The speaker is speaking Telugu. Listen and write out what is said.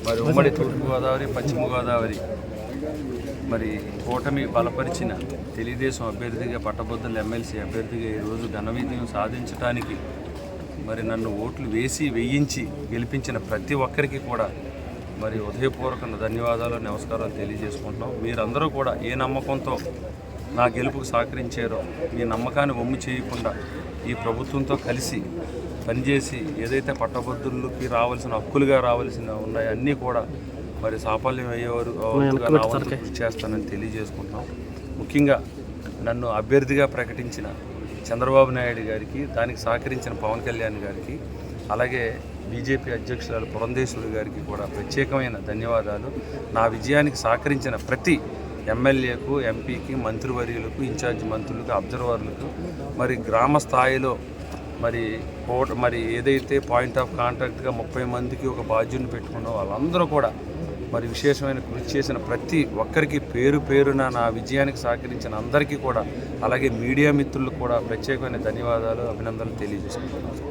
మరి ఉమ్మడి తూర్పుగోదావరి పశ్చిమ గోదావరి మరి కూటమి బలపరిచిన తెలుగుదేశం అభ్యర్థిగా పట్టభద్రుల ఎమ్మెల్సీ అభ్యర్థిగా ఈరోజు ఘన విజయం సాధించడానికి మరి నన్ను ఓట్లు వేయించి గెలిపించిన ప్రతి ఒక్కరికి కూడా మరి హృదయపూర్వక ధన్యవాదాలు నమస్కారాలు తెలియజేసుకుంటున్నాం. మీరందరూ కూడా ఏ నమ్మకంతో నా గెలుపుకు సహకరించారో మీ నమ్మకాన్ని వమ్ము చేయకుండా ఈ ప్రభుత్వంతో కలిసి పనిచేసి ఏదైతే పట్టభద్రులకి రావాల్సిన హక్కులుగా రావాల్సిన ఉన్నాయో అన్నీ కూడా మరి సాఫల్యం అయ్యేవారు కృషి చేస్తానని తెలియజేసుకుంటున్నాం. ముఖ్యంగా నన్ను అభ్యర్థిగా ప్రకటించిన చంద్రబాబు నాయుడు గారికి, దానికి సహకరించిన పవన్ కళ్యాణ్ గారికి, అలాగే బీజేపీ అధ్యక్షురాలు పురంధేశ్వరి గారికి కూడా ప్రత్యేకమైన ధన్యవాదాలు. నా విజయానికి సహకరించిన ప్రతి ఎమ్మెల్యేకు, ఎంపీకి, మంత్రివర్యులకు, ఇన్ఛార్జ్ మంత్రులకు, అబ్జర్వర్లకు, మరి గ్రామ స్థాయిలో మరి ఏదైతే పాయింట్ ఆఫ్ కాంటాక్ట్గా 30 మందికి ఒక బాధ్యుని పెట్టుకున్న వాళ్ళందరూ కూడా మరి విశేషమైన కృషి చేసిన ప్రతి ఒక్కరికి పేరు పేరున నా విజయానికి సహకరించిన అందరికీ కూడా, అలాగే మీడియా మిత్రులకు కూడా ప్రత్యేకమైన ధన్యవాదాలు, అభినందనలు తెలియజేసుకుంటున్నాను.